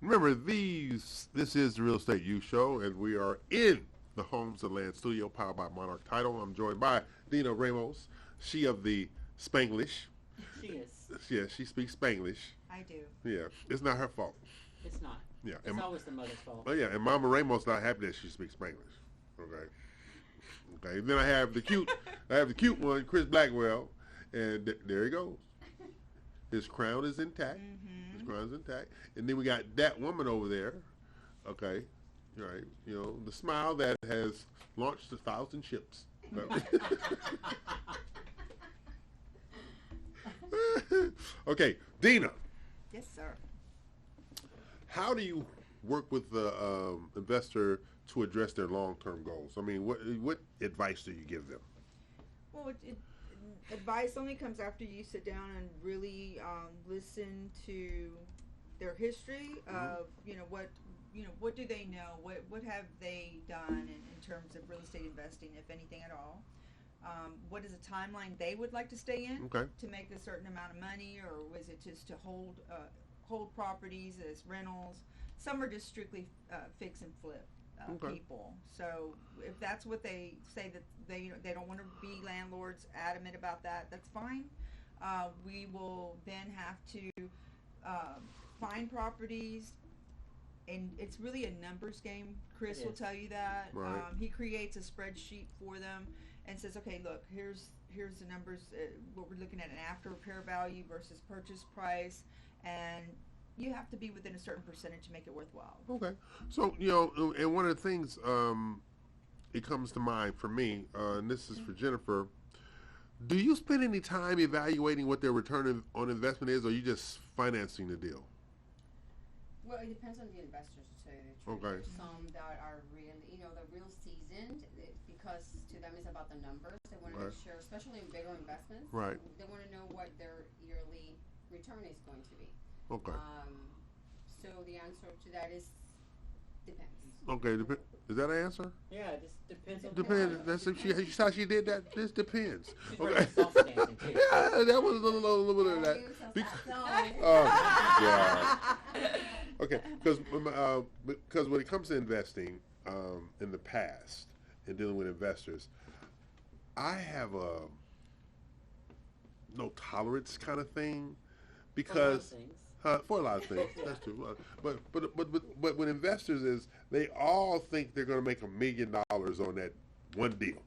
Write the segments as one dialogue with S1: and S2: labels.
S1: Remember, this is the Real Estate You Show, and we are in the Homes and Land Studio, powered by Monarch Title. I'm joined by Dina Ramos, she of the Spanglish.
S2: She is.
S1: Yeah, she speaks Spanglish.
S3: I do.
S1: Yeah, it's not her fault.
S2: It's not.
S1: Yeah,
S2: It's always the mother's fault.
S1: Oh yeah, and Mama Ramos not happy that she speaks Spanglish. Okay. Okay. And then I have the cute one, Chris Blackwell, and there he goes. His crown is intact.
S3: Mm-hmm.
S1: His crown is intact. And then we got that woman over there. Okay. Right. You know, the smile that has launched 1,000 ships. Okay, Dina.
S3: Yes, sir.
S1: How do you work with the investor to address their long-term goals? I mean, what advice do you give them?
S3: Well, advice only comes after you sit down and really listen to their history of what do they know, what have they done in terms of real estate investing, if anything at all. What is a timeline they would like to stay in to make a certain amount of money, or was it just to hold properties as rentals? Some are just strictly fix and flip people. So if that's what they say, that they don't want to be landlords, adamant about that, that's fine. We will then have to find properties, and it's really a numbers game. Chris will tell you that.
S1: Right.
S3: He creates a spreadsheet for them and says, okay, look, here's the numbers, what we're looking at, an after repair value versus purchase price, and you have to be within a certain percentage to make it worthwhile.
S1: Okay. So, and one of the things it comes to mind for me, and this is for Jennifer, do you spend any time evaluating what their return on investment is, or are you just financing the deal?
S4: Well, it depends on the investors, to tell you the truth.
S1: Okay.
S4: There's some that are really, they're real seasoned, because to them it's about the numbers. They want to make sure, especially in bigger investments, they want to know what their yearly return is going to be.
S1: Okay.
S4: So the answer to that is depends.
S1: Okay. Is that an answer?
S2: Yeah, it just depends on
S1: Depends. That's if how she did that. This depends.
S2: She's
S1: Okay.
S2: salsa dancing too.
S1: Yeah, that was a little bit of that. Oh, God. Okay, because when it comes to investing, in the past and dealing with investors, I have a no tolerance kind of thing, because for a lot of things, that's true. But when investors is, they all think they're going to make $1 million on that one deal.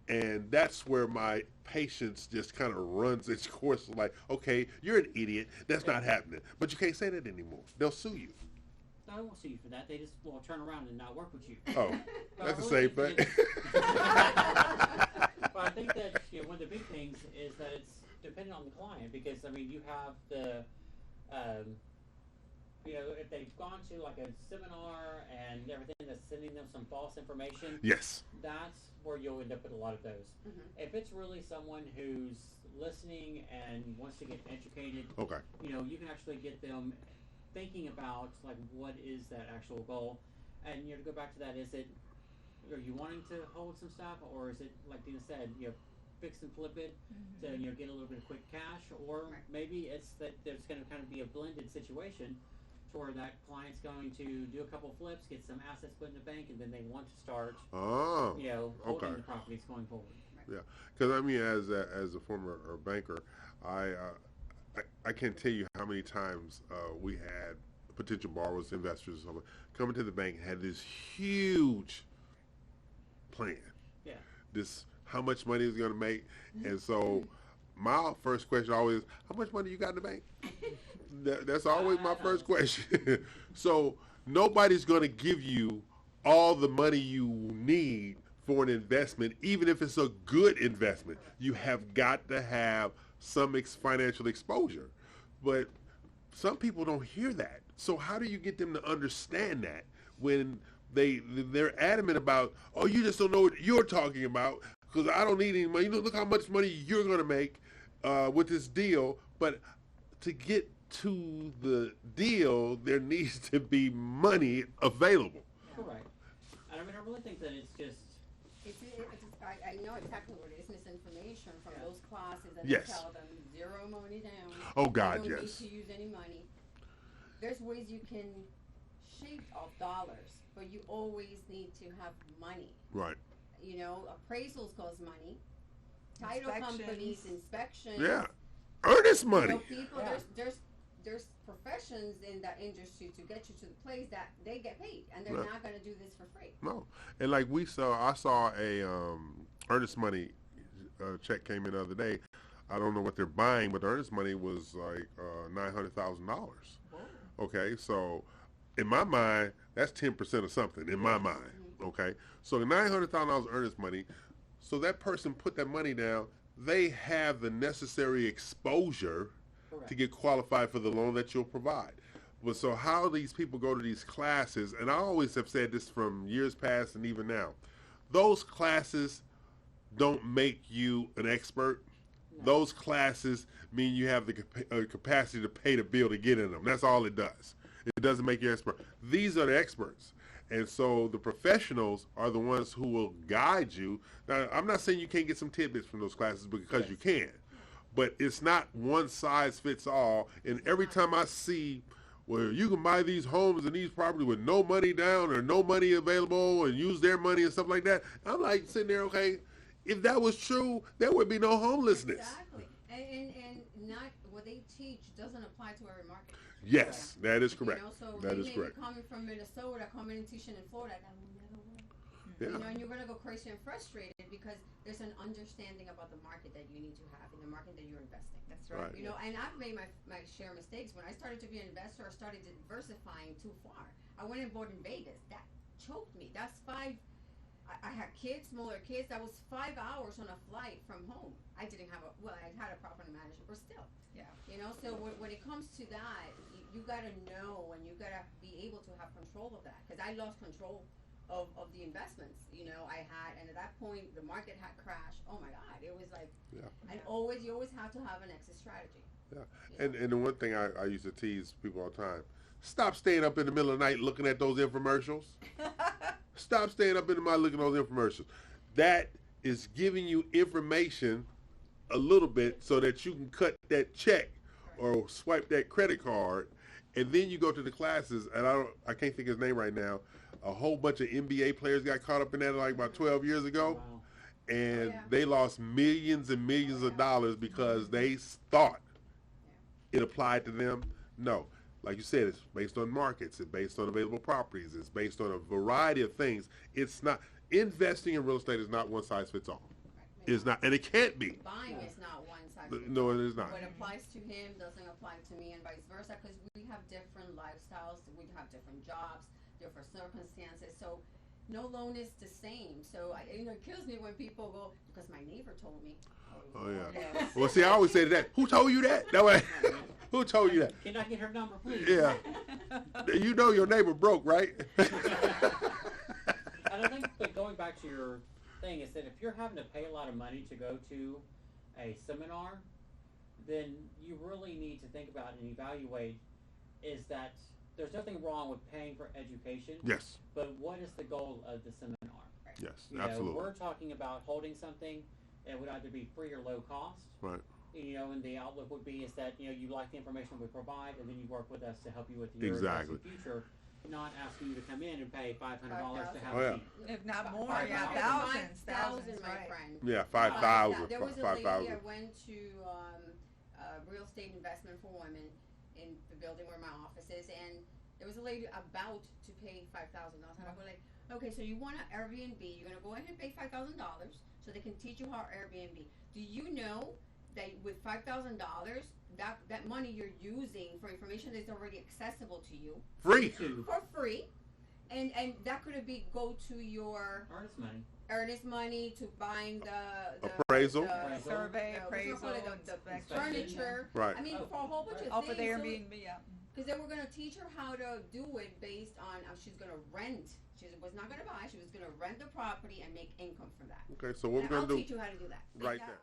S1: And that's where my patience just kind of runs its course. Like, okay, you're an idiot. That's not happening. But you can't say that anymore. They'll sue you.
S2: No, they won't sue you for that. They just will turn around and not work with you.
S1: Oh, that's the same thing.
S2: But I think that one of the big things is that it's dependent on the client, because I mean you have the if they've gone to like a seminar and everything that's sending them some false information,
S1: yes,
S2: that's where you'll end up with a lot of those. If it's really someone who's listening and wants to get educated, you can actually get them thinking about like what is that actual goal, and to go back to that, are you wanting to hold some stuff, or is it like Dina said, fix and flip it to get a little bit of quick cash, or maybe it's that there's going to kind of be a blended situation to where that client's going to do a couple flips, get some assets put in the bank, and then they want to start holding the properties going forward.
S1: Yeah, because I mean, as a former banker, I can't tell you how many times we had potential borrowers, investors, or something coming to the bank and had this huge plan.
S2: Yeah.
S1: This how much money is going to make, and so my first question always, how much money you got in the bank? That's always my first question. So nobody's going to give you all the money you need for an investment, even if it's a good investment. You have got to have some financial exposure. But some people don't hear that. So how do you get them to understand that when they're adamant about, oh, you just don't know what you're talking about because I don't need any money. Look how much money you're going to make with this deal. But to get to the deal, there needs to be money available.
S2: Correct. And I mean, I really think that it's just...
S4: I know exactly what it is, misinformation from those classes that
S1: Yes.
S4: they tell them zero money down.
S1: Oh, God,
S4: you don't
S1: yes.
S4: need to use any money. There's ways you can shaped of dollars, but you always need to have money.
S1: Right.
S4: You know, appraisals cost money. Title companies, inspections.
S1: Yeah. Earnest money.
S4: You know, people, there's professions in that industry to get you to the place that they get paid, and they're not going to do this for free.
S1: No. And like I saw a earnest money check came in the other day. I don't know what they're buying, but the earnest money was like $900,000. Okay, so in my mind, that's 10% of something in my mind. Okay, so the $900,000 earnest money. So that person put that money down. They have the necessary exposure to get qualified for the loan that you'll provide. But so how these people go to these classes, and I always have said this from years past and even now, those classes don't make you an expert. No. Those classes mean you have the capacity to pay the bill to get in them. That's all it does. It doesn't make you an expert. These are the experts. And so the professionals are the ones who will guide you. Now, I'm not saying you can't get some tidbits from those classes because you can. But it's not one size fits all. And every time I see where you can buy these homes and these properties with no money down or no money available and use their money and stuff like that, I'm like sitting there, okay, if that was true, there would be no homelessness.
S4: Exactly. And not what they teach doesn't apply to every market.
S1: Yes, that is correct.
S4: You know, so
S1: that
S4: they
S1: is
S4: may
S1: correct.
S4: be coming from Minnesota, coming and teaching in Florida, that will never work.
S1: Yeah.
S4: You know, and you're going to go crazy and frustrated because there's an understanding about the market that you need to have in the market that you're investing.
S3: That's right.
S4: You know, and I've made my share of mistakes. When I started to be an investor, I started diversifying too far. I went and bought in Vegas. That choked me. That's I had kids, smaller kids. That was 5 hours on a flight from home. I didn't have I had a property manager, but still.
S3: Yeah.
S4: You know, so when it comes to that, you got to know and you got to be able to have control of that. Because I lost control of the investments, you know, I had, and at that point the market had crashed. Oh my God, it was like, and you always have to have an exit strategy.
S1: Yeah, and the one thing I used to tease people all the time: stop staying up in the middle of the night looking at those infomercials. Stop staying up in the night looking at those infomercials. That is giving you information a little bit so that you can cut that check or swipe that credit card, and then you go to the classes. And I can't think of his name right now. A whole bunch of NBA players got caught up in that like about 12 years ago.
S2: Wow.
S1: And they lost millions and millions of dollars because they thought it applied to them. No. Like you said, it's based on markets. It's based on available properties. It's based on a variety of things. It's not, investing in real estate is not one size fits all. It's not, and it can't be.
S4: Buying is not one size fits all.
S1: No, it is not.
S4: What applies to him doesn't apply to me and vice versa, because we have different lifestyles, we have different jobs, different circumstances. So no loan is the same. So it kills me when people go, because my neighbor told me.
S1: Oh yeah. Well, see, I always say to that. Who told you that? That way. Who told you that?
S2: Can I get her number, please?
S1: Yeah. You know your neighbor broke, right?
S2: And I think that going back to your thing is that if you're having to pay a lot of money to go to a seminar, then you really need to think about and evaluate is that there's nothing wrong with paying for education.
S1: Yes.
S2: But what is the goal of the seminar?
S1: Yes,
S2: you
S1: absolutely.
S2: know, we're talking about holding something that would either be free or low cost.
S1: Right.
S2: You know, and the outlook would be is that, you know, you like the information we provide, and then you work with us to help you with your future, not asking you to come in and pay $500 to have a meeting.
S3: If not more, thousands,
S4: my friend.
S1: Yeah, 5,000.
S4: There was a lady I went to real estate investment for women in the building where my office is, and there was a lady about to pay $5,000. And I was like, okay, so you want an Airbnb, you're going to go ahead and pay $5,000 so they can teach you how Airbnb. Do you know that with $5,000, that money you're using for information that's already accessible to you for free, and that could go to your earnest money to buying the
S1: appraisal,
S3: survey, appraisal,
S4: the furniture.
S1: Right.
S4: I mean, for a whole bunch of things.
S3: For the Airbnb,
S4: because they were going to teach her how to do it based on she's going to rent. She was not going to buy. She was going to rent the property and make income from that.
S1: Okay, so what we're going to do?
S4: I'll teach you how to do that.
S1: Right there.